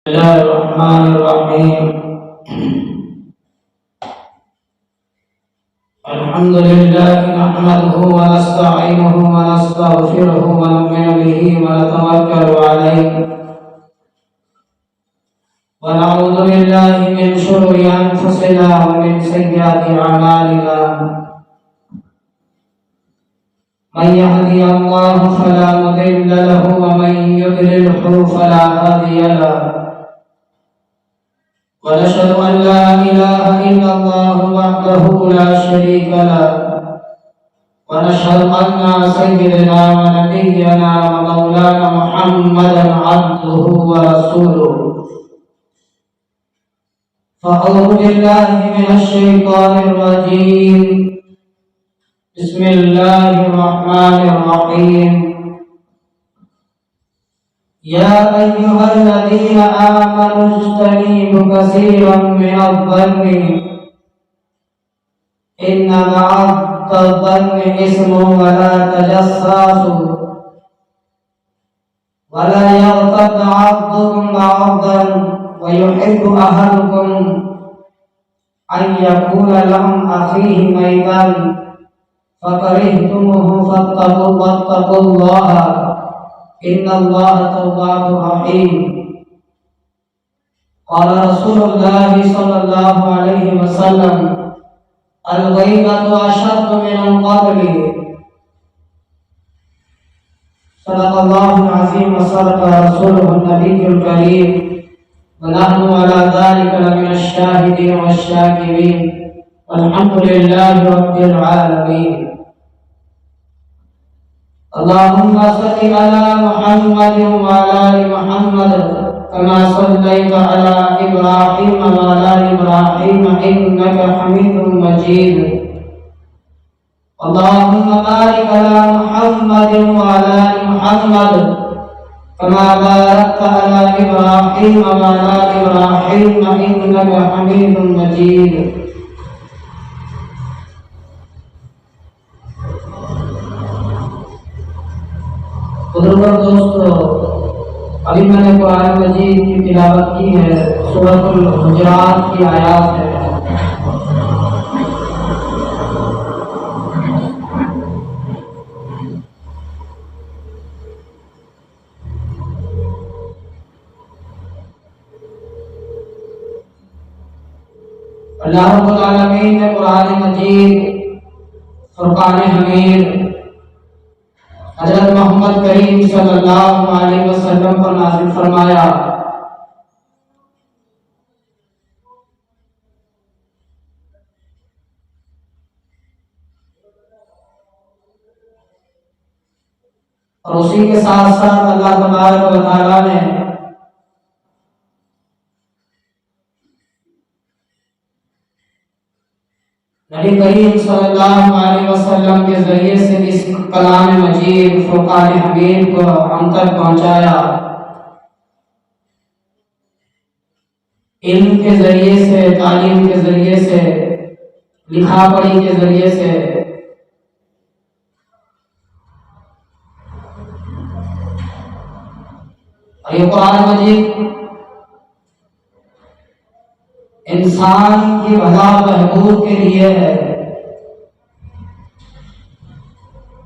بسم الله الرحمن الرحيم. الحمد لله نحمده ونستعينه ونستغفره ونؤمن به ونتوكل عليه ونعوذ بالله من شرور أنفسنا ومن سيئات أعمالنا. من يهدي الله فلا مضل له ومن يضلله فلا هادي له. ونشهد أن لا إله إلا الله وحده لا شريك له، ونشهد أن سيدنا ونبينا ومولانا محمدا عبده ورسوله. فأعوذ بالله من الشيطان الرجيم. بسم الله الرحمن الرحيم. يا أيها الذين آمنوا اجتنبوا كثيرا من الظن إن بعض الظن إثم ولا تجسسوا ولا يغتب بعضكم بعضا ويحب أحدكم أن يكون لحم أخيه ميتا فكرهتموه فاتقوا الله إن الله تواب رحيم. قال رسول الله صلى الله عليه وسلم: الغيبة أشد من القتل. صدق الله العظيم وصدق رسوله النبي الكريم، ونحن على ذلك لمن الشاهدين والشاكرين، والحمد لله رب العالمين. اللهم صل على محمد وعلى آل محمد كما صليت على إبراهيم وعلى آل إبراهيم إنك حميد مجيد. اللهم بارك على محمد وعلى آل محمد كما باركت على إبراهيم وعلى آل إبراهيم إنك حميد مجيد. بزرگوں دوستو، ابھی میں نے قرآن مجید کی تلاوت کی ہے، سورۃ الحجرات کی آیات ہے۔ اللہ رب العالمین نے قرآن مجید فرقان حمید حضرت محمد کریم صلی اللہ علیہ وسلم پر نازل فرمایا۔ اور اسی کے ساتھ ساتھ اللہ تبارک و تعالیٰ نے نبی کریم صلی اللہ علیہ وسلم کے ذریعے سے اس کلام مجید فرقان حمید کو ہم تک پہنچایا، علم کے ذریعے سے، تعلیم کے ذریعے سے، لکھا پڑھی کے ذریعے سے۔ اور یہ قرآن مجید انسان کی بھلا بہبود کے لیے ہے۔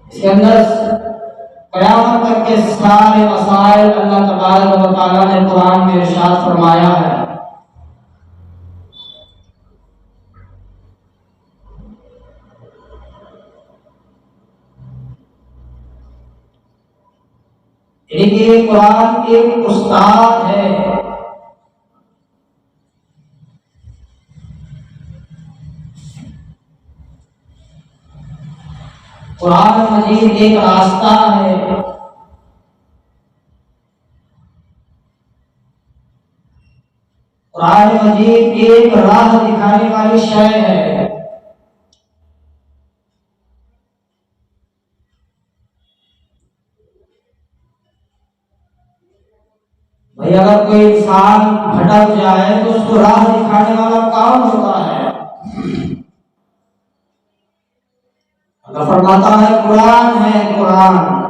اس کے اندر قیامت تک کے سارے مسائل اللہ تبارک و تعالیٰ نے قرآن میں ارشاد فرمایا ہے۔ یہ قرآن ایک استاد ہے، قرآن مجید ایک راستہ ہے، قرآن مجید ایک راہ دکھانے والی شے ہے۔ بھئی اگر کوئی انسان بھٹک جائے تو اس کو راہ دکھانے والا کون ہوتا ہے؟ اللہ فرماتا ہے قرآن ہے، قرآن۔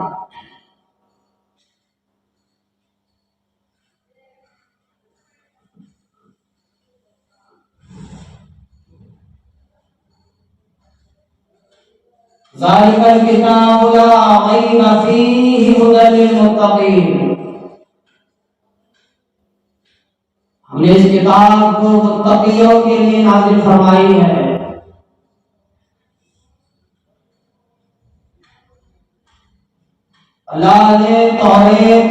ذالک الکتاب لا ریب فیہ ھدی للمتقین، ہم نے اس کتاب کو متقیوں کے لیے نازل فرمائی ہے۔ اللہ نے توریت،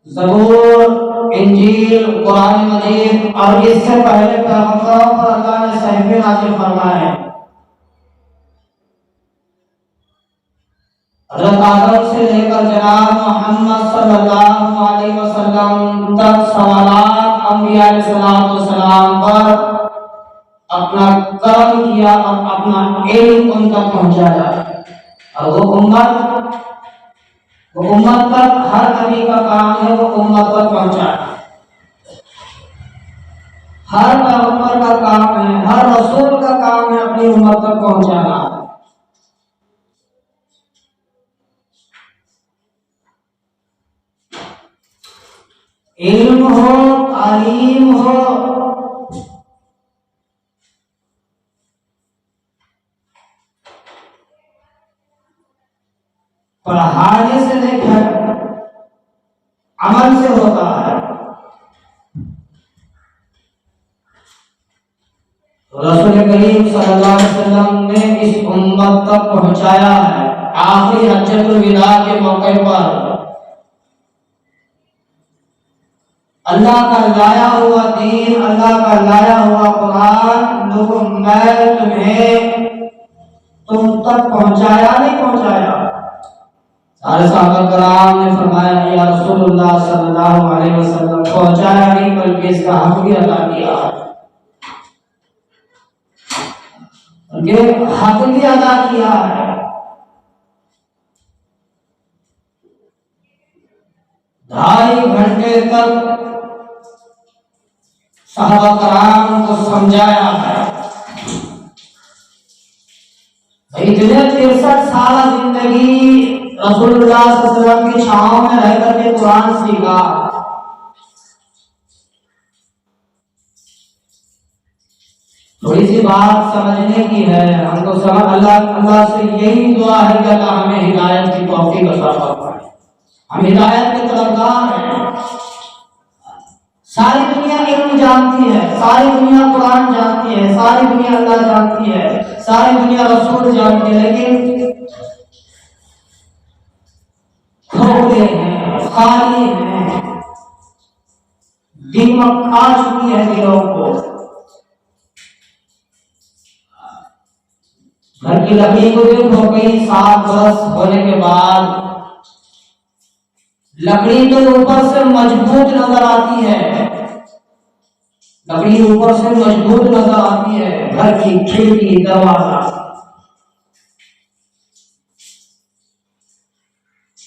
زبور، انجیل، قرآن مجید اور اس سے پہلے پیغمبروں پر اللہ نے صحیفے نازل فرمائے ہیں۔ حضرت آدم سے لے کر جناب محمد صلی اللہ علیہ وسلم تک سوالات انبیاء علیہ السلام پر اپنا کرم کیا اور اپنا علم ان تک پہنچایا، اور وہ امت تک ہر نبی کا کام ہے وہ امت تک پہنچانا، ہر پیغمبر کا کام ہے، ہر رسول کا کام ہے اپنی امت تک پہنچانا۔ علم ہو، تعلیم ہو، پڑھانے سے لے کر عمل سے ہوتا ہے۔ رسول کریم صلی اللہ علیہ وسلم نے اس امت تک پہنچایا ہے۔ آخری حجۃ الوداع کے موقع پر اللہ کا لایا ہوا دین، اللہ کا لایا ہوا قرآن لوگوں میں تمہیں تم تک پہنچایا نہیں پہنچایا؟ سارے صحابہ کرام نے فرمایا یا رسول اللہ صلی اللہ علیہ وسلم پہنچایا نہیں بلکہ اس کا حق بھی ادا کیا، بلکہ حق بھی ادا کیا ہے۔ ڈھائی گھنٹے تک صحابہ کرام کو سمجھایا ہے۔ اتنے 63 سالہ زندگی رسول اللہ صلی اللہ علیہ وسلم کی چھاؤں میں رہ کر کے قرآن سیکھا۔ تھوڑی سی بات سمجھنے کی ہے، ہم کو اللہ سے یہی دعا ہے کہ اللہ ہمیں ہدایت کی توفیق عطا فرمائے۔ ہم ہدایت کے طلبگار ہیں۔ ساری دنیا علم جانتی ہے، ساری دنیا قرآن جانتی ہے، ساری دنیا اللہ جانتی ہے، ساری دنیا رسول جانتی ہے، لیکن کھوکھلے ہیں، خالی ہیں، دیمک کھا چکی ہے دلوں کو۔ گھر کی لکڑی کو دیکھو، کئی 7 برس ہونے کے بعد لکڑی تو اوپر سے مضبوط نظر آتی ہے، لکڑی اوپر سے مضبوط نظر آتی ہے، گھر کی کھڑکی، دروازہ،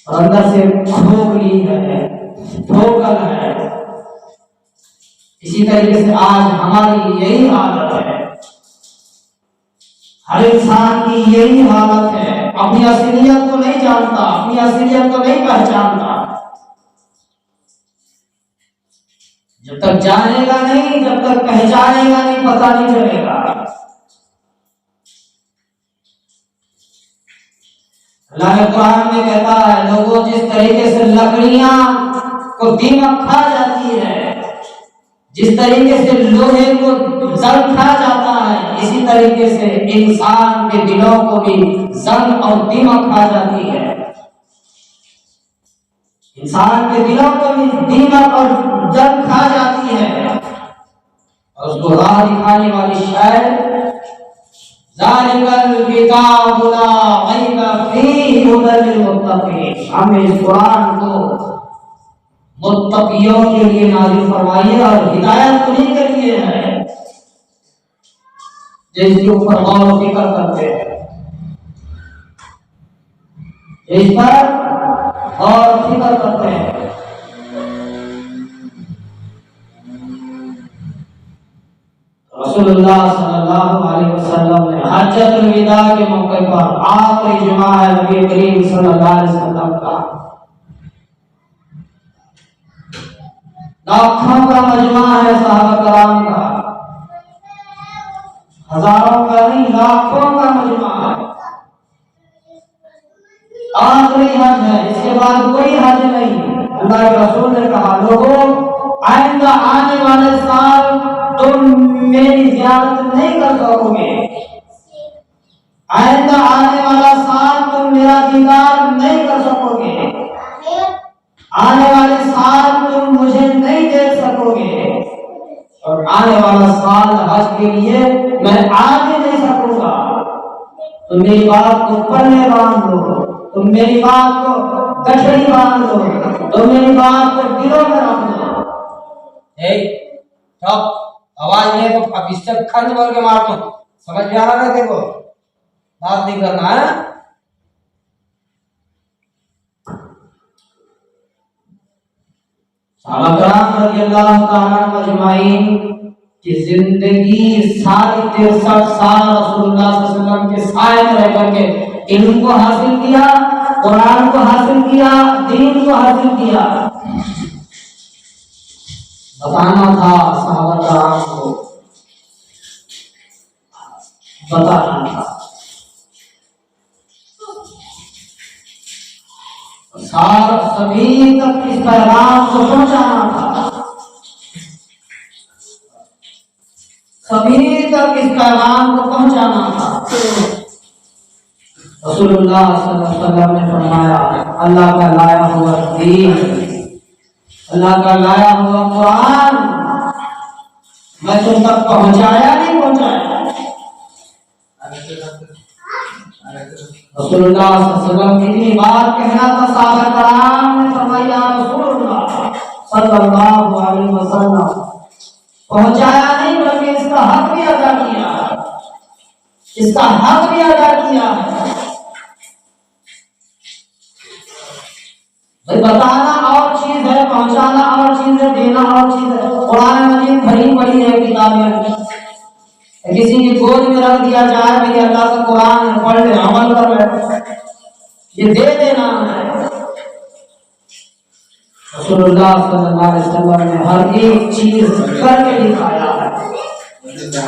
اور اندر سے کھوکھلی ہے، کھوکھل ہے۔ اسی طریقے سے آج ہماری یہی حالت ہے، ہر انسان کی یہی حالت ہے، اپنی اصلیت کو نہیں جانتا، اپنی اصلیت کو نہیں پہچانتا۔ جب تک جانے گا نہیں، جب تک پہچانے گا نہیں، پتہ نہیں چلے گا۔ اللہ نے قرآن میں کہتا ہے لوگوں جس طریقے سے لکڑیاں کو دیمک کھا جاتی ہے، جس طریقے سے لوہے کو زنگ کھا جاتا ہے، اسی طریقے سے انسان کے دلوں کو بھی زنگ اور دیمک کھا جاتی ہے۔ انسان کے دلوں کو بھی دیمک اور زنگ کھا جاتی ہے، اور اس کو راہ دکھانے والی شاید ذالک الکتاب لا ریب فیہ ھدی للمتقین، ہم اس قرآن کو متقیوں کے لیے نازل فرمائیے اور ہدایت انہیں کے لیے ہے جس کے اوپر غور و فکر کرتے ہیں، اس پر غور و فکر کرتے ہیں۔ رسول اللہ صلی اللہ علیہ وسلم نے حجۃ الوداع کے موقع پر آخری جمعہ ہے نبی کریم صلی اللہ علیہ وسلم کا، لاکھوں کا مجمع ہے صحابہ کرام کا، ہزاروں کا نہیں لاکھوں کا مجمع ہے۔ آخری حج ہے، اس کے بعد کوئی حج نہیں۔ اللہ کے رسول نے کہا لوگوں آئندہ آنے والے سال تم میری زیارت نہیں کر سکو گے، آئندہ آنے والا سال تم میرا دیدار نہیں کر سکو گے، آنے والے سال تم مجھے نہیں دیکھ سکو گے، اور آنے والا سال حج کے لیے میں آ بھی نہیں سکوں گا۔ تم میری بات کو پلے باندھ دو، تم میری بات کو گٹھڑی باندھ دو، تم میری بات کو دلوں میں رکھ دو۔ آواز نہیں تو اب اس سے کھنڈ بول کے مار دو، سمجھ میں آ رہا ہے؟ دیکھو بات نہیں کرنا ہے۔ صحابہ کرام رضی اللہ تعالیٰ عنہ اجمعین کی زندگی ساری 63 سال رسول اللہ صلی اللہ علیہ وسلم کے سائے میں رہ کر کے علم کو حاصل کیا، قرآن کو حاصل کیا، دین کو حاصل کیا۔ بتانا تھا صحابہ کرام کو، بتانا تھا، سبھی تک اس پیغام کو پہنچانا تھا، سبھی تک اس پیغام کو پہنچانا تھا۔ رسول اللہ صلی اللہ علیہ وسلم نے فرمایا اللہ کا لایا ہوا دین، اللہ کا لایا ہوا قرآن میں تم تک پہنچایا نہیں پہنچایا؟ رسول اللہ صلی اللہ علیہ وسلم کی بات کہنا تھا، صحابہ کرام نے فرمایا رسول اللہ صلی اللہ علیہ وسلم پہنچایا نہیں بلکہ اس کا حق بھی ادا کیا، اس کا حق بھی ادا کیا ہے۔ بتانا اور چیز ہے، پہنچانا اور چیز ہے، دینا اور چیز ہے۔ قرآن مجید بھری پڑی ہے کتابیں، کسی کی گود میں رکھ دیا جائے میری اللہ کا قرآن ہے، پڑھ لے، عمل کر لے، یہ دے دینا ہے۔ رسول اللہ صلی اللہ علیہ وسلم نے ہر ایک چیز کر کے دکھایا ہے،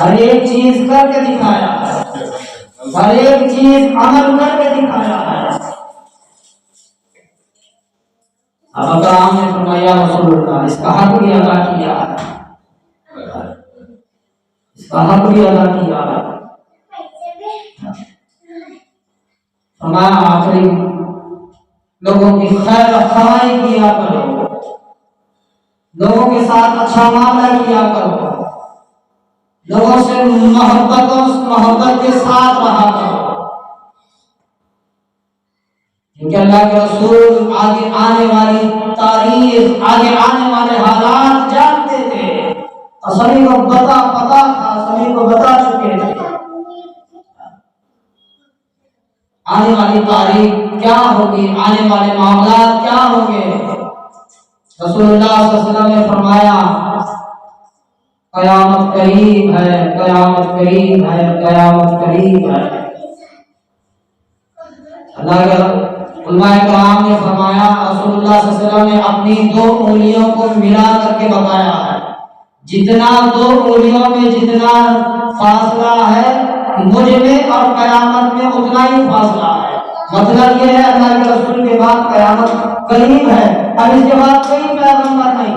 ہر ایک چیز کر کے دکھایا ہے، ہر ایک چیز عمل کر کے دکھایا ہے۔ اب کرام نے فرمایا رسول اللہ اس کا حق بھی ادا کیا ہے، اس کا حق بھی ادا کیا ہے۔ فرمایا آخری لوگوں کی خیر خواہی کیا کرو، لوگوں کے ساتھ اچھا معاملہ کیا کرو، لوگوں سے محبت کے ساتھ رہا کرو، کیونکہ اللہ کے رسول آگے آنے والی تاریخ، آگے آنے والے حالات جانتے تھے، سبھی کو پتا تھا، سبھی کو بتا چکے تھے آنے والی تاریخ کیا ہوگی، آنے والے معاملات کیا ہوں گے۔ رسول اللہ صلی اللہ علیہ وسلم نے فرمایا قیامت قریب ہے، قیامت قریب ہے، قیامت قریب ہے۔ اللہ کے علماء کرام نے فرمایا رسول اللہ صلی اللہ علیہ وسلم نے اپنی 2 انگلیوں کو ملا کر کے بتایا ہے، جتنا 2 انگلیوں میں جتنا فاصلہ ہے مجھ میں اور قیامت میں اتنا ہی فاصلہ ہے۔ مطلب یہ ہے اللہ کے رسول کے بعد قیامت قریب ہے، اب اس کے بعد کوئی پیغمبر نہیں۔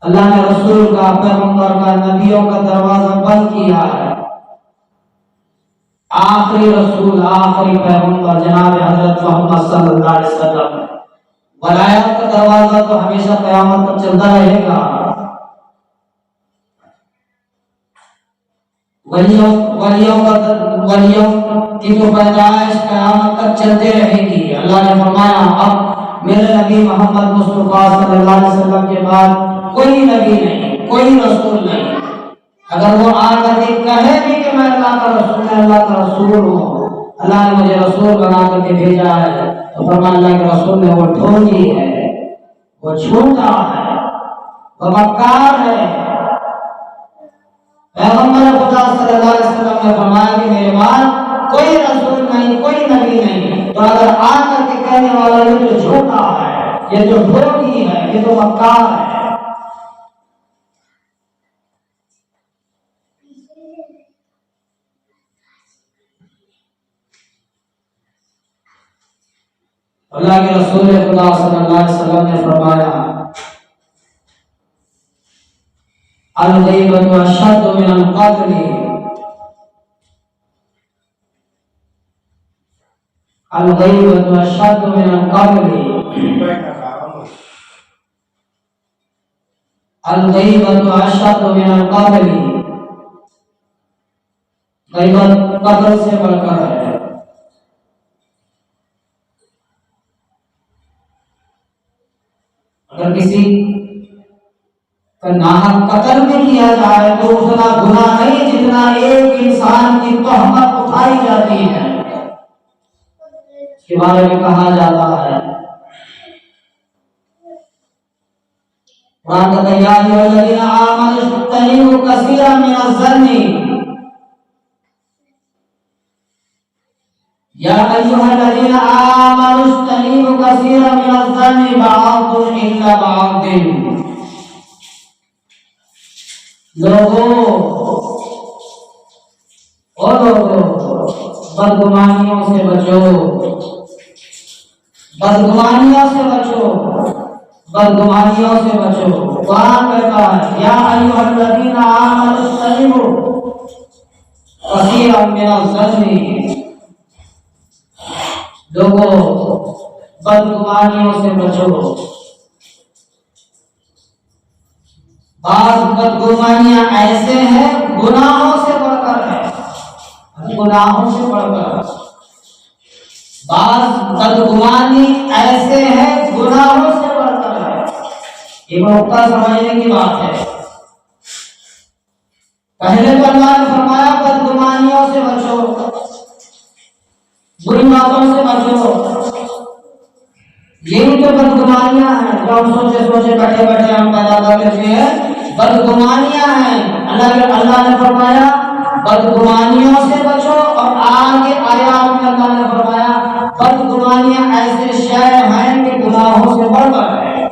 اللہ نے رسول کا، پیغمبر کا، نبیوں کا دروازہ بند کیا ہے۔ آخری رسول، آخری پیغمبر جناب حضرت محمد صلی اللہ علیہ وسلم، ولایت کا دروازہ تو ہمیشہ قیامت تک چلتا رہے گا۔ ولیوں کی تو پیدائش قیامت تک چلتے رہے گی۔ اللہ نے فرمایا اب میرے نبی محمد مصطفیٰ صلی اللہ علیہ وسلم کے بعد کوئی نبی نہیں، کوئی رسول نہیں۔ اگر وہ آ کر کے کہے بھی کہ میں اللہ کا رسول، اللہ کا رسول ہوں، اللہ نے مجھے رسول بنا کر کے بھیجا ہے، تو فرمایا اللہ کے رسول نے وہ ڈھونگی ہے، وہ جھوٹا ہے، وہ مکار ہے۔ پیغمبر خدا صلی اللہ علیہ وسلم نے فرمایا کہ میرے بعد کوئی رسول نہیں، کوئی نبی نہیں، تو اگر آ کر کے کہنے والا یہ تو جھوٹا ہے، یہ تو ڈھونگی ہے، یہ تو مکار ہے۔ اللہ کے رسول خدا صلی اللہ علیہ وسلم نے فرمایا الغیبۃ اشد من القتل، الغیبۃ اشد من القتل، الغیبۃ اشد من القتل، غیبت قتل سے بڑھ کر ہے۔ اگر کسی کا ناحق قتل بھی کیا جائے تو اتنا گناہ نہیں جتنا ایک انسان کی تہمت اٹھائی جاتی ہے، اس کے بارے میں کہا جاتا ہے قرآن کہتا ہے یا ایھا الذین آمنوا اجتنبوا کثیرا من الظن، یا ایھا الذین آمنوا اجتنبوا کثیرا من الظن بعضکم الا بعض، لوگوں بدگمانیوں سے بچو، بدگمانیوں سے بچو، بدگمانیوں سے بچو۔ قرآن کہتا ہے یا ایھا الذین آمنوا اجتنبوا کثیرا من الظن، لوگوں بدگمانیوں سے بچو۔ بعض بدگمانیاں ایسے ہیں گناہوں سے بڑھ کر ہے، گناہوں سے بڑھ کر، بعض بدگمانی ایسے ہیں گناہوں سے بڑھ کر ہے۔ یہ نقطہ سمجھنے کی بات ہے۔ پہلے تو اللہ نے فرمایا بدگمانیوں سے بچو، بری باتوں سے بچو۔ یہی تو بدگمانیاں ہیں جو ہم سوچے سوچے بیٹھے بیٹھے ہم پیدا کر لیتے ہیں، بدگمانیاں ہیں۔ اللہ نے فرمایا بدگمانیوں سے بچو، اور آگے آیات میں اللہ نے فرمایا بدگمانیاں ایسے شے ہیں کہ گناہوں سے بڑھ کر ہے۔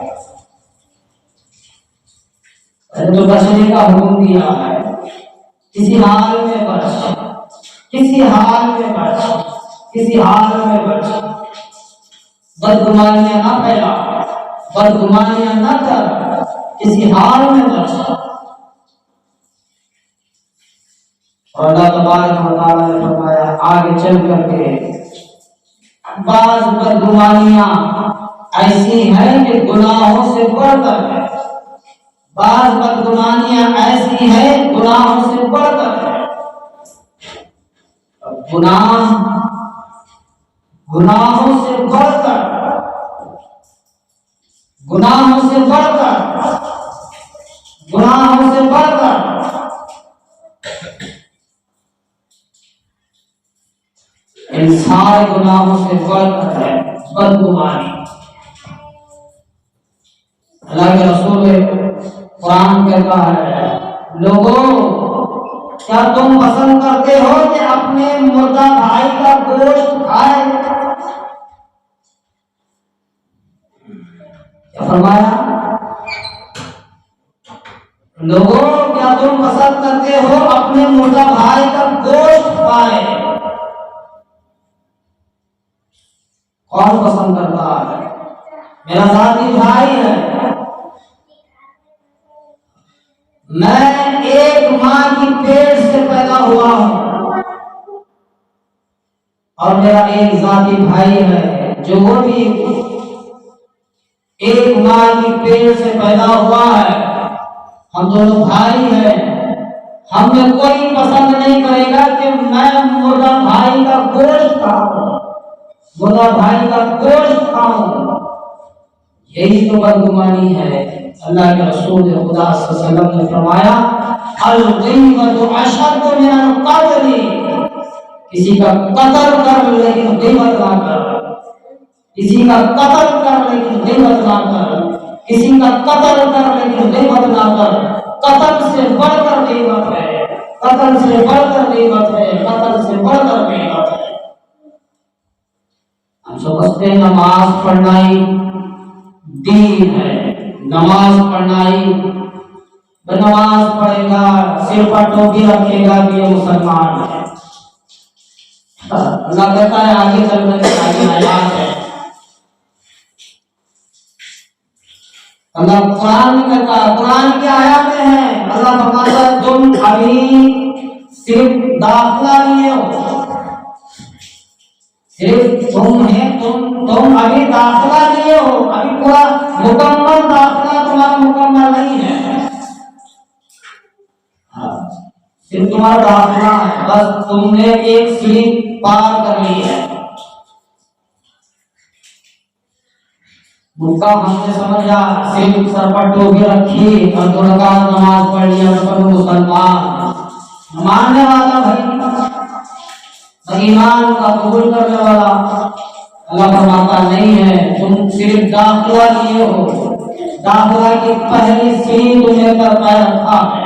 تو بچنے کا حکم دیا ہے، کسی حال میں بچ، کسی حال میں بچ، کسی حال میں بچ، بدگمانیاں نہ پھیلا، بدگمانیاں نہ کر، کسی حال میں بچ۔ اور اللہ تبارک و تعالیٰ نے فرمایا آگے چل کر کے بعض بدگمانیاں ایسی ہیں کہ گناہوں سے بڑھ کر ہے، بعض بدگمانیاں ایسی ہیں گناہوں سے بڑھ کر ہے۔ گناہوں سے بڑھ کر، گناہوں سے بڑھ کر، گناہوں سے بڑھ کر ان سارے گناہوں سے بڑھ کر ہے بدگمانی۔ اللہ کے رسول قرآن کہتا ہے لوگوں کیا تم پسند کرتے ہو کہ اپنے مردہ بھائی کا گوشت کھائے؟ کیا فرمایا؟ لوگوں کیا تم پسند کرتے ہو اپنے مردہ بھائی کا گوشت کھائے؟ کون پسند کرتا ہے؟ میرا ذاتی بھائی ہے، میں ایک ماں کی پیٹ سے پیدا ہوا ہوں، اور میرا ایک ذاتی بھائی ہے جو وہ بھی ایک ماں کی پیٹ سے پیدا ہوا ہے۔ ہم دونوں بھائی ہیں، ہم میں کوئی پسند نہیں کرے گا کہ میں مردہ بھائی کا گوشت کھاؤں، مردہ بھائی کا گوشت کھاؤں۔ یہی تو بدگمانی ہے۔ اللہ کے رسول خدا صلی اللہ علیہ وسلم نے فرمایا الغیبۃ اشد من القتل، کسی کا قتل کر لیکن غیبت نہ کر، کسی کا قتل کر لیکن غیبت نہ کر، کسی کا قتل کر لیکن غیبت نہ کر۔ قتل سے بڑھ کر غیبت ہے، قتل سے بڑھ کر غیبت ہے، قتل سے بڑھ کر غیبت ہے۔ ہم سمجھتے ہیں نماز پڑھنا ہی دین ہے، نماز پڑھنا ہی، نماز پڑھے گا سر پر ٹوپی رکھے گا کہ یہ مسلمان ہے۔ اللہ کہتا ہے آگے چل کر آگے آیات ہے اللہ قرآن میں کہتا ہے، قرآن کی آیات میں ہے، اللہ فرماتا ہے تم ابھی صرف داخلہ لیے ہو، صرف تم ابھی داخلہ لیے ہو، ابھی پورا مکمل داخلہ تمہارا مکمل نہیں ہے، صرف تمہارا داخلہ ہے، بس تم نے ایک سیڑھی پار کر لی ہے۔ ان کا ہم نے سمجھا صرف سر پر ٹوپی رکھی اور 2 رکعت نماز پڑھ لیا تو مسلمان ماننے والا بھائی ایمان کا قبول کرنے والا، اللہ فرماتا نہیں ہے، تم صرف داخلہ لیے ہو، داخلہ کی پہلی سیڑھی تمہیں پر پیر رکھا ہے،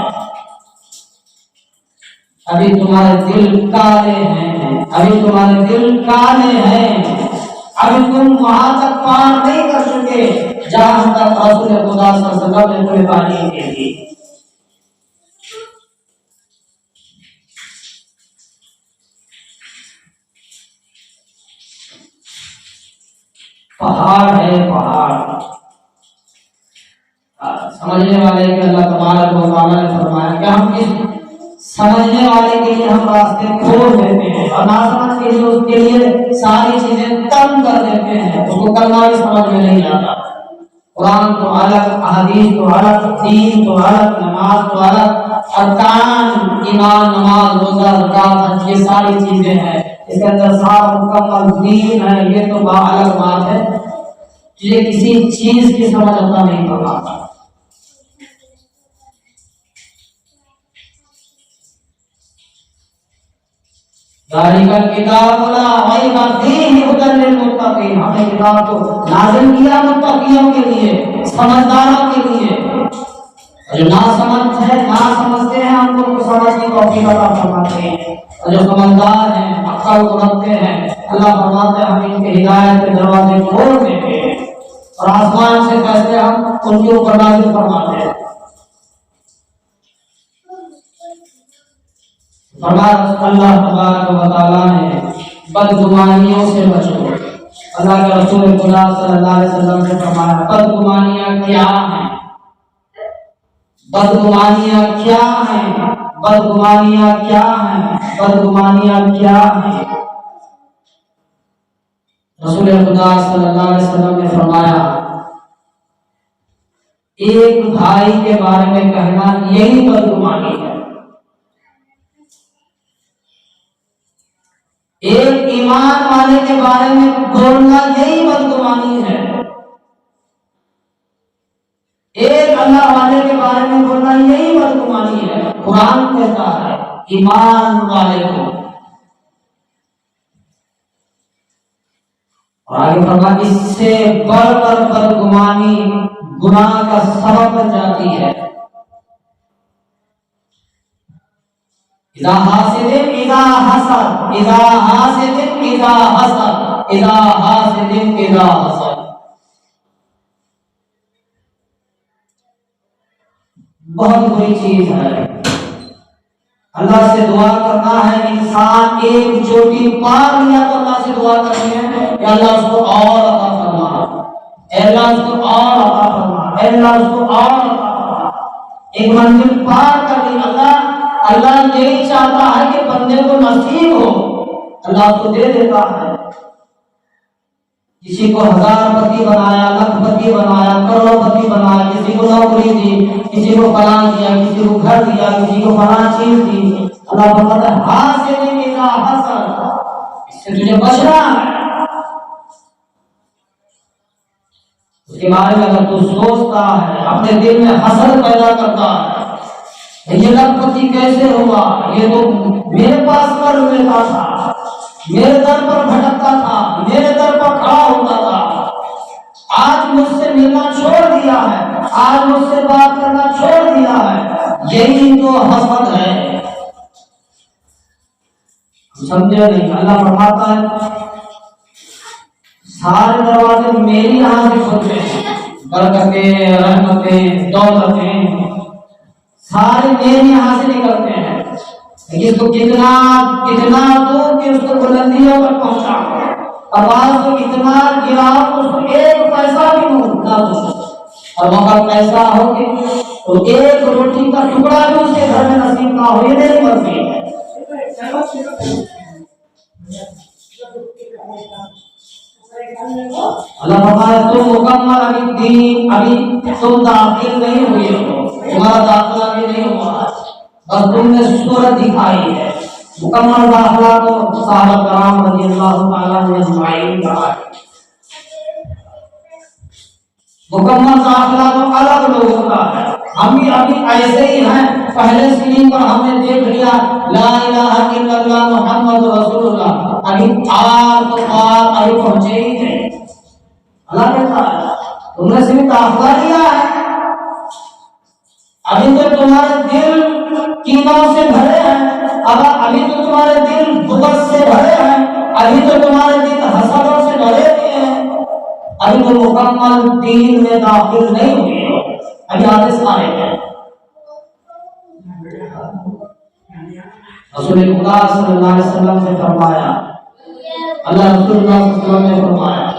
ابھی تمہارے دل کالے ہیں، ابھی تمہارے دل کالے ہیں، ابھی تم وہاں تک پار نہیں کر سکے جہاں تک رسول خدا صلی اللہ علیہ وسلم نے تمہیں تعلیم دی تھی۔ پہاڑ ہے پہاڑ، سمجھنے والے کے اللہ تبارک و تعالیٰ نے فرمایا کہ ہم اس سمجھنے والے کے لیے ہم راستے کھول دیتے ہیں اور نہ سمجھ کے لیے اس کے لیے ساری چیزیں تنگ کر دیتے ہیں، اس کو کلمہ بھی سمجھ میں نہیں آتا، قرآن تو الگ، احادیث تو الگ، دین تو الگ، نماز تو الگ، ارکان ایمان، نماز، روزہ، زکات، حج، یہ ساری چیزیں ہیں، اس کے اندر صاف مکمل دین ہے، یہ تو الگ بات ہے، تجھے کسی چیز کی سمجھ آتا نہیں پڑتا۔ ذالک الکتاب لا ریب فیہ ھدی للمتقین، ہم نے کتاب کو نازل کیا متقیوں کے لیے، سمجھداروں کے لیے، جو نہ سمجھتے ہیں ہم کو سمجھ کی توفیق عطا فرماتے ہیں، اور جو سمجھدار ہیں عقل کو رکھتے ہیں اللہ فرماتے ہیں ہم ان کے ہدایت کے دروازے کھول دیتے ہیں اور آسمان سے فیصلے ہم ان کے اوپر نازل فرماتے ہیں۔ فرمایا اللہ تبارک و تعالیٰ نے بدگمانیوں سے بچو، اللہ کے رسول خدا صلی اللہ علیہ وسلم نے فرمایا بدگمانیاں کیا ہیں، بدگمانیاں کیا ہیں، بدگمانیاں کیا ہیں، بدگمانیاں کیا ہیں۔ رسول خدا صلی اللہ علیہ وسلم نے فرمایا ایک بھائی کے بارے میں کہنا یہی بدگمانی ہے، ایک ایمان والے کے بارے میں بولنا یہی بدگمانی ہے، ایک اللہ والے کے بارے میں بولنا یہی بدگمانی ہے۔ قرآن کہتا ہے ایمان والے کو، اور آگے فرمایا اس سے بڑھ کر بدگمانی گناہ کا سبب بن جاتی ہے۔ اذا حاسد اذا حسد، اذا حاسد اذا حسد، اذا حاسد اذا حسد، بہت بری چیز ہے۔ اللہ سے دعا کرنا ہے، انسان ایک چوٹی پار لیا تو اللہ سے دعا کرنی ہے کہ اللہ اس کو اور عطا فرما، اے اللہ اس کو اور عطا فرما، اے اللہ اس کو اور عطا فرما۔ ایک منزل پار کر لی، اللہ یہی چاہتا ہے کہ بندے کو نصیب ہو، اللہ اس کو دے دیتا ہے۔ کسی کو 1000 پتی بنایا، لاکھ پتی بنایا، کروڑ پتی بنایا، کسی کو نوکری دی، کسی کو فلاں دیا، کسی کو گھر دیا، کسی کو فلاں چیز دی، اللہ فرماتا ہے حاسد اذا حسد، اس سے تجھے بچنا ہے۔ اس کے بارے میں اگر تو سوچتا ہے، اپنے دل میں حسد پیدا کرتا ہے، یہ لکھپتی کیسے ہوا، یہ تو میرے پاس کر لیتا تھا، میرے در پر بھٹکتا تھا، میرے در پر کھڑا ہوتا تھا، آج مجھ سے ملنا چھوڑ دیا ہے، آج مجھ سے بات کرنا چھوڑ دیا ہے، یہی تو حسد ہے۔ سمجھے نہیں؟ اللہ فرماتا ہے سارے دروازے میری یہاں سے کھلتے ہیں، برکتیں، رحمتیں، دولتیں سارے میرے یہاں سے نکلتے ہیں، اس کو کتنا دور کہ اس کو بلندیوں پر پہنچا، آواز کو اتنا گراؤ اس کو ایک پیسہ بھی نہ دو، اور وقت ایسا ہو کہ تو ایک روٹی کا ٹکڑا بھی اس کے گھر میں نصیب نہ ہو، یہ میری مرضی ہے۔ اللہ فرمایا تم مکمل ابھی تم داخل نہیں ہوئے ہو، تمہارا داخلہ بھی نہیں ہوا، بس تم نے صورت دکھائی ہے۔ مکمل داخلہ تو صحابہ کرام رضی اللہ تعالیٰ عنہم اجمعین کہا ہے، مکمل داخلہ تو الگ لوگوں کا ہے۔ ہم بھی ابھی ایسے ہی ہیں، پہلے سیڑھی پر ہم نے دیکھ لیا لا الہ الا اللہ محمد رسول اللہ، ابھی آر تو پار ابھی پہنچے ہی نہیں۔ اللہ کہتا ہے تم نے صرف داخلہ لیا ہے، ابھی تو تمہارے دل کینوں سے بھرے ہیں، ابھی تو تمہارے دل بغض سے بھرے ہیں، ابھی تو تمہارے دل حسدوں سے بھرے ہوئے ہیں، ابھی تو مکمل دین میں داخل نہیں ہوئے ہو، ابھی آگے سارے ہیں۔ رسول خدا صلی اللہ علیہ وسلم نے فرمایا، اللہ رسول اللہ صلی اللہ علیہ وسلم نے فرمایا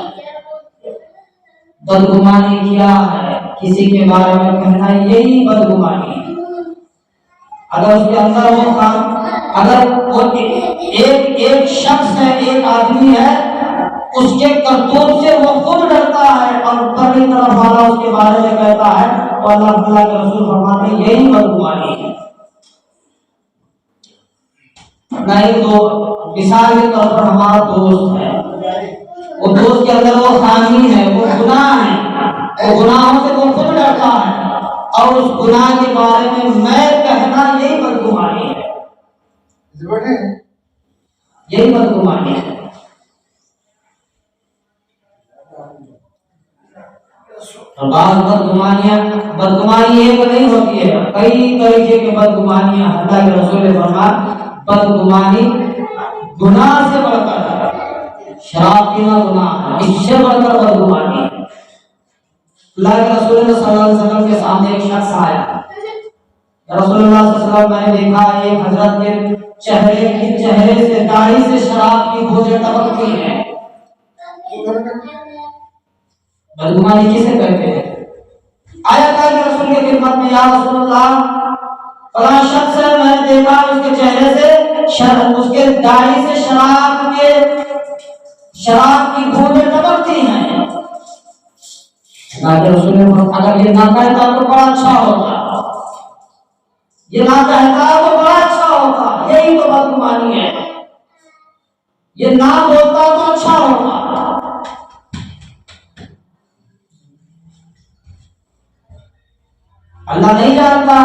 بدگمانی کیا ہے، کسی کے بارے میں کہنا یہی بدگمانی ہے۔ اگر اس کے اندر وہ کام، اگر وہ ایک شخص ہے، ایک آدمی ہے، اس کے کرتوت سے وہ خود ڈرتا ہے اور پرلی طرف والا اس کے بارے میں کہتا ہے تو اللہ تعالیٰ کے رسول فرماتے ہیں یہی بدگمانی ہے۔ نہیں تو مثال کے طور پر ہمارا دوست ہے، وہ دوست کے اندر وہ خامی ہے، وہ گناہ ہے، وہ گناہوں سے وہ خود ڈرتا ہے اور اس گناہ کے بارے میں کہنا یہی بدگمانی ہے، یہی بدگمانی ہے۔ بعض بدگمانی ایک نہیں ہوتی ہے، کئی طریقے کی بدگمانیاں۔ اللہ کے رسول فرمایا بدگمانی گناہ سے بڑھ کر ہے، شراب پینا گناہ ہے، اس سے بڑھ کر بدگمانی ہے۔ اللہ کے رسول صلی اللہ علیہ وسلم کے سامنے ایک شخص آیا، رسول اللہ صلی اللہ علیہ وسلم میں نے دیکھا ایک حضرت کے چہرے سے داڑھی سے شراب کی بوجھیں ٹپکتی ہیں۔ بدگمانی کسے کہتے ہیں؟ آیا کہ رسول کے خدمت میں یا رسول اللہ فلاں شخص ہے، میں نے دیکھا اس کے چہرے سے اس کے داڑھی سے شراب کی بوجھیں ٹپکتی ہیں۔ رسول نے اگر یہ نہ کہتا تو بڑا اچھا ہوتا، یہ نہ کہتا تو بڑا اچھا ہوتا، یہی تو بدگمانی ہے، یہ نہ بولتا تو اچھا ہوتا۔ اللہ نہیں جانتا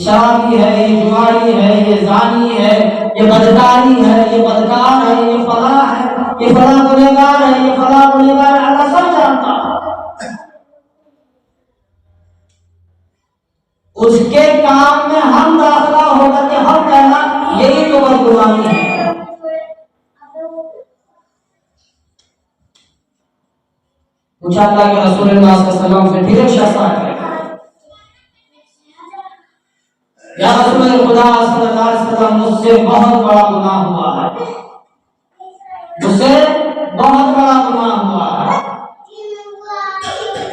شرابی ہے، یہ جواری ہے، یہ زانی ہے، یہ بدکاری ہے، یہ بدکار ہے، یہ فلاں ہے، یہ فلاں گنہگار ہے، یہ فلاں گنہگار ہے، اللہ سب جانتا۔ اس کے کام میں ہم داخلہ ہو کر کے ہم کہنا یہی تو بدگمانی ہے۔ پوچھا اللہ کے رسول اللہ صلی اللہ علیہ وسلم سے، پھر ایک شخص آیا، یا رسول خدا صلی اللہ علیہ وسلم مجھ سے بہت بڑا گناہ ہوا ہے، مجھ سے بہت بڑا گناہ ہوا ہے،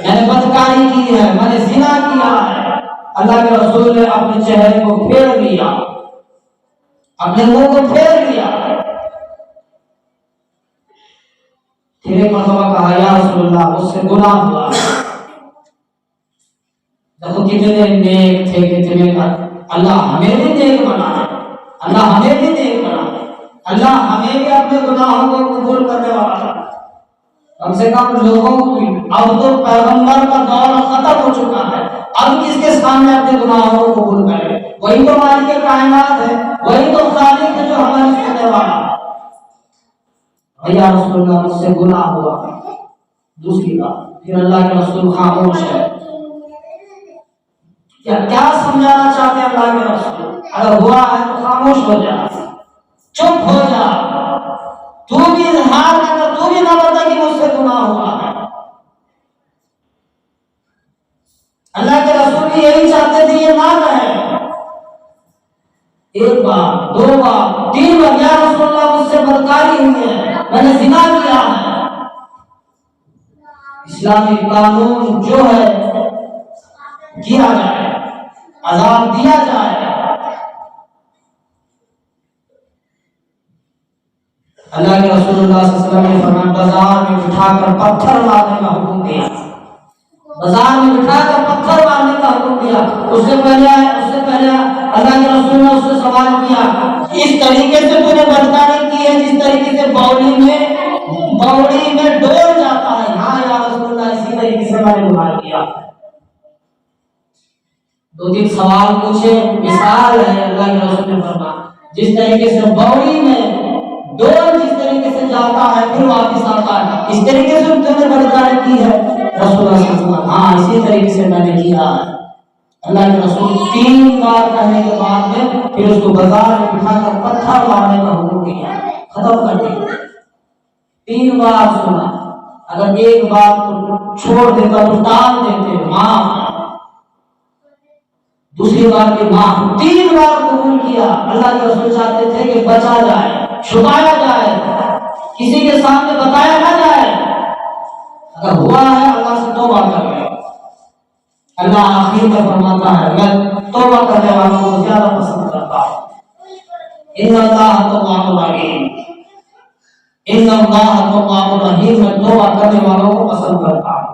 میں نے بدکاری کی ہے، میں نے زنا کیا ہے۔ اللہ کے رسول نے اپنے چہرے کو پھیر لیا، اپنے منہ کو پھیر لیا، پھر ایک مرتبہ کہا یا رسول اللہ مجھ سے گناہ ہوا ہے۔ دیکھو کتنے نیک تھے، کتنے اللہ ہمیں بھی نیک بنا ہے، اللہ ہمیں بھی نیک بنا ہے، اللہ ہمیں بھی اپنے گناہوں کو قبول کرنے والا ہے۔ کم سے کم لوگوں کی اب تو پیغمبر کا دور ختم ہو چکا ہے، اب کس کے سامنے اپنے گناہوں کو قبول کرے؟ وہی تو مالک کائنات ہے، وہی تو خالق ہے جو ہماری سننے والا ہے۔ یا رسول اللہ مجھ سے گناہ ہوا۔ دوسری بات، پھر اللہ کے رسول خاموش ہے۔ کیا سمجھانا چاہتے ہیں اللہ کے رسول؟ اگر ہوا ہے تو خاموش ہو جا، چپ ہو جا، تو بھی اظہار نہ کر، تو بھی نہ بتا کہ مجھ سے گناہ ہوا ہے۔ اللہ کے رسول بھی یہی چاہتے تھے، یہ نہ کہے ایک بار، دو بار، تین بار، یا رسول اللہ مجھ سے بدکاری ہوئی ہے، میں نے زنا کیا ہے۔ اسلامی قانون جو ہے کیا جائے، عذاب دیا جائے۔ اللہ کے رسول اللہ صلی اللہ علیہ وسلم نے فرمایا بازار میں بٹھا کر پتھر مارنے کا حکم دیا، بازار میں بٹھا کر پتھر مارنے کا حکم دیا۔ اس سے پہلے اللہ کے رسول نے اس سے سوال کیا اس طریقے سے تو نے بدکاری کی ہے جس طریقے سے باوڑی میں ڈول جاتا ہے؟ ہاں یا رسول اللہ، اسی طریقے سے میں نے گناہ کیا۔ دو تین سوال پوچھے، مثال ہے اللہ کے رسول نے فرمایا جس طریقے سے باوڑی میں ڈول جس طریقے سے جاتا ہے پھر واپس آتا ہے، اس طریقے سے تم نے بدکاری کی ہے؟ رسول اللہ صلی اللہ علیہ وسلم ہاں اسی طریقے سے میں نے کیا ہے۔ اللہ کے رسول 3 بار کہنے کے بعد میں پھر اس کو بازار میں بٹھا کر پتھر مارنے کا حکم دیا، ختم کر دیا۔ 3 بار سنا، اگر ایک بار تو چھوڑ دیتا تو ٹال دیتے، معاف، دوسری بار کی معاف، 3 بار قبول کیا۔ اللہ کے رسول چاہتے تھے کہ بچا جائے، چھپایا جائے، کسی کے سامنے بتایا نہ جائے۔ اگر ہوا ہے اللہ سے توبہ کر لے۔ اللہ آخر میں فرماتا ہے میں توبہ کرنے والوں کو زیادہ پسند کرتا ہوں۔ ان اللہ تواب رحیم، ان اللہ تواب رحیم، میں توبہ کرنے والوں کو پسند کرتا ہوں۔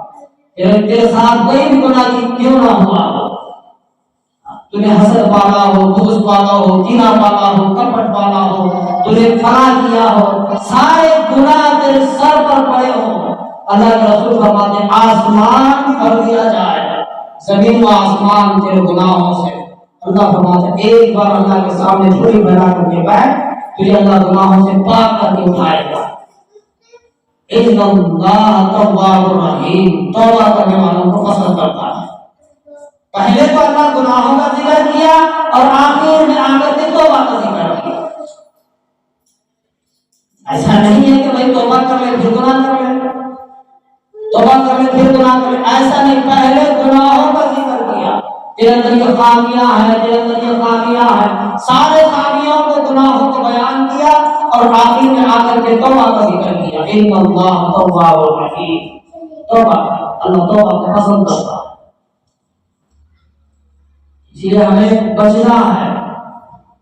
تیرے ساتھ کوئی بھی گناہ کیوں نہ ہوا ہو، تو نے حسد پالا ہو، بغض پالا ہو، کینہ پالا ہو، کپٹ پالا ہو، تو نے فنا کیا ہو، سارے گناہ تیرے سر پر پڑے ہو، اللہ کے رسول فرماتے ہیں آسمان بھر دیا جائے، زمین و آسمان تیرے گناہوں سے۔ اللہ فرماتے ہیں ایک بار اللہ کے سامنے جھولی بنا کر کے بیٹھ، تجھے اللہ گناہوں سے پاک کر کے اٹھائے گا۔ ان اللہ تواب الرحیم، توبہ کرنے والوں کو پسند کرتا ہے۔ پہلے تو اللہ گناہوں کا ذکر کیا اور آخر میں آ کر کے توبہ کا ذکر کیا۔ ایسا نہیں ہے کہ بھائی توبہ کر لے پھر گناہ کر لے، توبہ کر لے پھر گناہ کر لے، ایسا نہیں، پہلے گناہوں کا ذکر کیا۔ تیرے اندر یہ خامیاں ہیں، تیرے اندر یہ خامیاں ہیں، سارے خامیوں کو، گناہوں کو بیان کیا اور آخر میں آ کر کے توبہ کا ذکر کیا۔ ان اللہ تواب الرحیم، توبہ، اللہ توبہ کو پسند کرتا ہے۔ اس لیے ہمیں بچنا ہے۔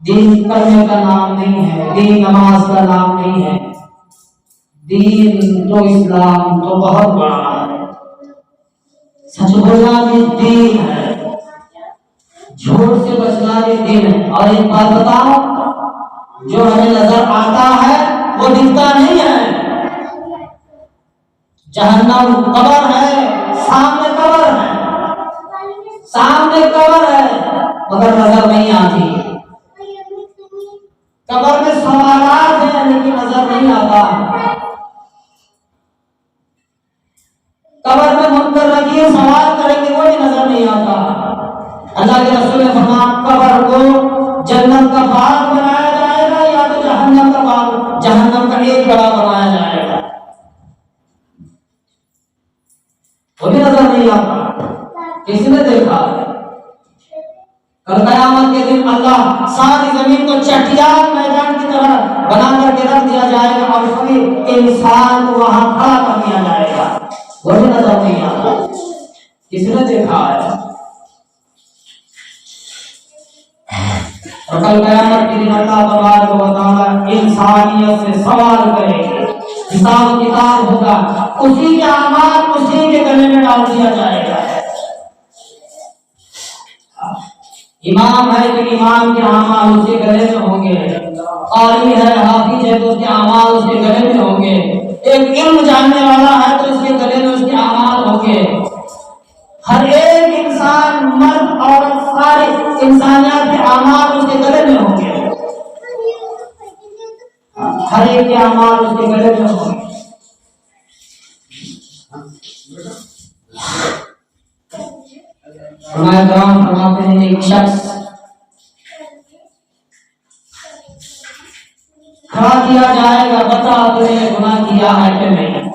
دین کرنے کا نام نہیں ہے، دین نماز کا نام نہیں ہے، دین تو اسلام تو بہت بڑا ہے۔ سچ بولنا بھی دین ہے، جھوٹ سے بچنا بھی دین ہے۔ اور ایک بات بتاؤ، جو ہمیں نظر آتا ہے وہ دکھتا نہیں ہے۔ جہنم قبر ہے، سامنے قبر ہے، سامنے قبر ہے مگر نظر نہیں آتی۔ قبر میں سوالات ہیں لیکن نظر نہیں آتا۔ قبر میں منکر نکیر سوال کریں گے وہ بھی نظر نہیں آتا۔ اللہ کے رسول نے فرمایا قبر کو جنت کا باغ بنایا جائے گا یا تو جہنم کا باغ، جہنم کا ایک بڑا بنایا جائے گا، وہ بھی نظر نہیں آتا۔ کسی نے دیکھا؟ کل قیامت کے دن اللہ ساری زمین کو چٹیان میدان کی طرح بنا کر کے رکھ دیا جائے گا اور پھر انسان کو وہاں کھڑا کر دیا جائے گا، وہ بھی نظر نہیں آتا۔ کسی نے دیکھا ہے؟ اور کل قیامت کے دن اللہ تبارک و تعالی انسانیت سے سوال کرے گا، حساب کتاب ہوگا، اسی کے اعمال اسی کے گلے میں ڈال دیا جائے گا۔ امام ہے تو امام کے اعمال اس کے گلے میں ہوں گے، قاری ہے، حافظ ہے تو اس کے اعمال اس کے گلے میں ہوں گے، ایک علم جاننے والا ہے تو اس کے گلے میں اس کے اعمال ہوں گے۔ ہر ایک انسان، مرد عورت، سارے انسانیت کے اعمال اس کے گلے میں ہوں گے، ہر ایک کے اعمال اس کے گلے میں ہوں گے۔ ہمارے کرام فرماتے ہیں ایک شخص کھڑا کیا جائے گا، بتا تو نے گناہ کیا ہے کہ نہیں؟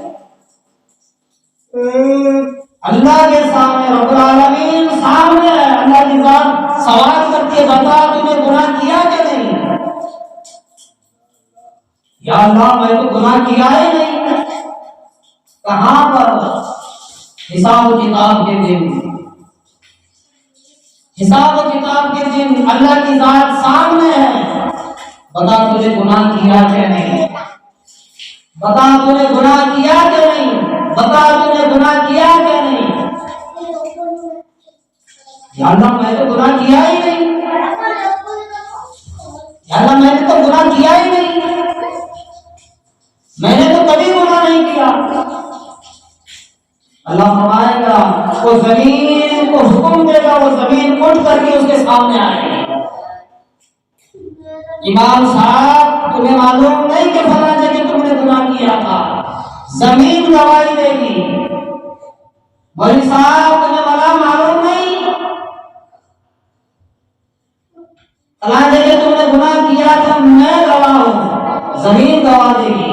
اللہ کے سامنے، رب العالمین سامنے ہے، اللہ کی ذات سوال کرتی ہے بتا تو نے گناہ کیا کہ نہیں؟ یا اللہ میں تو گناہ کیا ہی نہیں۔ کہاں پر؟ حساب و کتاب کے دن، حساب و کتاب کے دن اللہ کی ذات سامنے ہے، بتا تجھے گناہ کیا کہ نہیں، بتا تجھے گناہ کیا کہ نہیں، بتا تجھے گناہ کیا کہ نہیں۔ یا اللہ میں نے گناہ کیا ہی نہیں، یا اللہ میں نے تو گناہ کیا ہی نہیں، میں نے تو کبھی گناہ نہیں کیا۔ اللہ فرمائے گا وہ زمین کو حکم دے گا، وہ زمین اٹھ کر کے اس کے سامنے آئے گی، امام صاحب تمہیں معلوم نہیں کہ فلاں جگہ تم نے گناہ کیا تھا، زمین گواہی دے گی۔ مولوی صاحب تمہیں معلوم نہیں فلاں جگہ تم نے گناہ کیا تھا، میں گواہ ہوں، زمین گواہ دے گی۔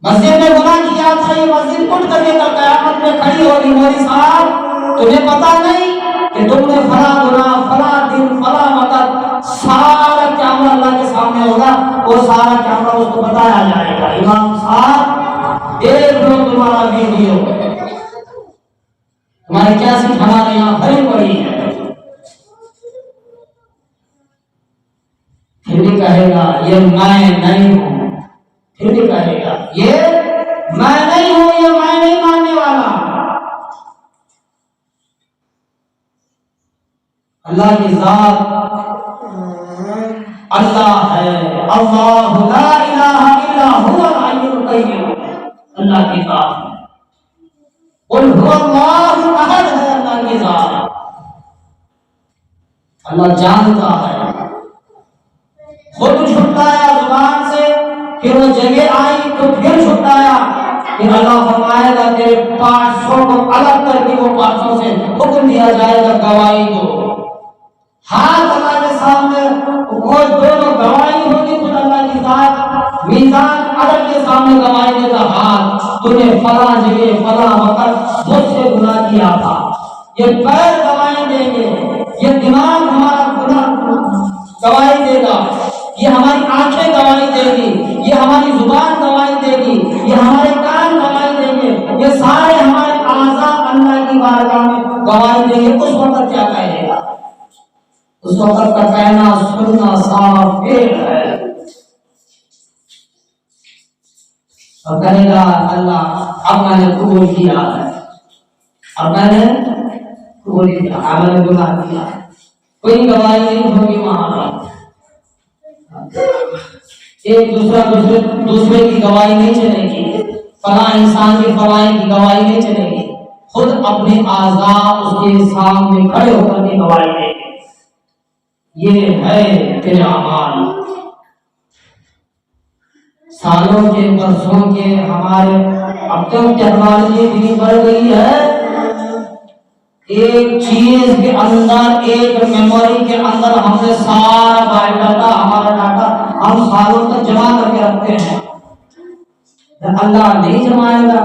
مسجد میں گناہ کیا تھا، یہ مسجد اٹھ کر کے قیامت میں کھڑی ہوگی، مولوی صاحب تمہیں پتا نہیں کہ تم نے فلاں گناہ، فلاں دن، فلاں وقت، سارا کیمرہ اللہ کے سامنے ہوگا، وہ سارا کیمرہ اس کو بتایا جائے گا، امام صاحب دیکھ لو تمہارا ویڈیو، تمہاری کیسٹ ہمارے یہاں بھری پڑی ہے۔ پھر بھی کہے گا یہ میں نہیں ہوں، پھر بھی کہے گا یہ میں نہیں ہوں، یہ میں نہیں ماننے والا۔ اللہ کی ذات اللہ ہے، اللہ لا الہ الا هو الحی القیوم، اللہ کی ذات قل هو اللہ احد ہے، اللہ کی ذات اللہ جانتا ہے۔ خود چھٹایا زبان سے، پھر وہ جگہ آئی تو پھر چھٹایا، پھر اللہ فرمائے گا تیرے پارٹسوں کو الگ کر کے وہ پارٹسوں سے حکم دیا جائے گا گواہی دو۔ ہاتھ اللہ کے سامنے وہ دونوں گواہی ہوگی، خود اللہ کی ذات میزان عدل کے سامنے گواہی دے گا، ہاتھ تو نے فلاں جگہ فلاں وقت مجھ سے گناہ کیا تھا، یہ پیر گواہی دیں گے، یہ دماغ ہمارا گناہ گواہی دے گا، یہ ہماری آنکھیں گواہی دے گی، یہ ہماری زبان گواہی دے گی، یہ ہمارے کان گواہی دیں گے، یہ سارے ہمارے اعضاء اللہ کی بارگاہ میں گواہی دیں گے۔ اس وقت کیا کہے گا؟ اس وقت کا کہنا سننا صاف فعل ہے، اور کہے گا اللہ اب میں نے قبول کیا ہے، اب میں نے قبول کیا، اب میں نے گناہ کیا، کوئی گواہی نہیں ہوگی وہاں پر، ایک دوسرے کی گواہی نہیں چلے گی، فلاں انسان کی فلاں کی گواہی نہیں چلے گی، خود اپنے اعضاء اس کے سامنے کھڑے ہو کر کے گواہی دے گی، یہ ہے تیرے اعمال۔ سالوں کے برسوں کے ہمارے اب تک ٹیکنالوجی اتنی بڑھ گئی ہے، ایک چیز کے اندر، ایک میموری کے اندر ہم نے سارا بایو ڈاٹا، ہمارا ڈاٹا ہم سالوں تک جمع کر کے رکھتے ہیں، اللہ نہیں جمائے گا،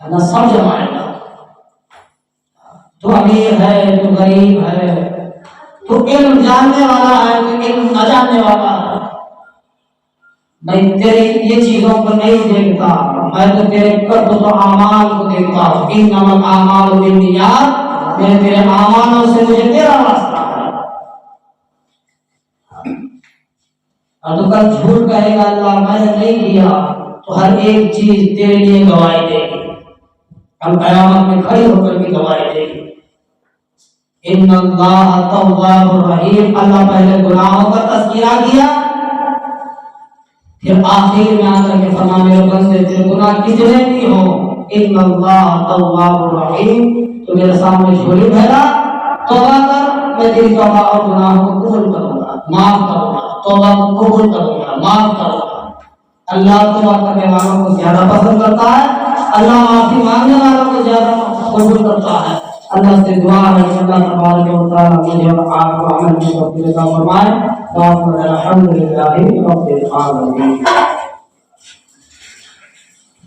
اللہ سب جمائے گا۔ تو امیر ہے، تو غریب ہے، تو علم جاننے والا ہے، تو علم نہ جاننے والا ہے، میں تیری یہ چیزوں کو نہیں دیکھتا، میں تو تیرے قرب و اعمال کو دیکھتا ہوں، انما الاعمال بالنیات، میں تیرے اعمالوں سے مجھے تیرا واسطہ ہے۔ اور تو کل جھوٹ کہے گا اللہ میں نے نہیں کیا، تو ہر ایک چیز تیرے لیے گواہی دے گی، کل قیامت میں کھڑی ہو کر کے گواہی دے گی۔ ان اللہ تواب الرحیم، اللہ پہلے گناہوں کا تذکرہ کیا، پھر آخر میں آ کر کے فرمایا میرے بندے تیرے گناہ کتنے بھی ہوں، ان اللہ تواب الرحیم، تو میرے سامنے جھولی پھیلا، توبہ کر، میں تیری توبہ اور گناہ کو قبول کروں گا، معاف کروں گا، توبہ کو قبول کروں گا، معاف کروں گا۔ اللہ توبہ کرنے والوں کو زیادہ پسند کرتا ہے، اللہ معافی مانگنے والوں کو زیادہ قبول کرتا ہے۔ اللہ سے دعا ہے کہ اللہ تبارک و تعالی مجھے اور آپ کو عمل میں توفیق عطا فرمائے۔ الحمد للہ رب العالمین۔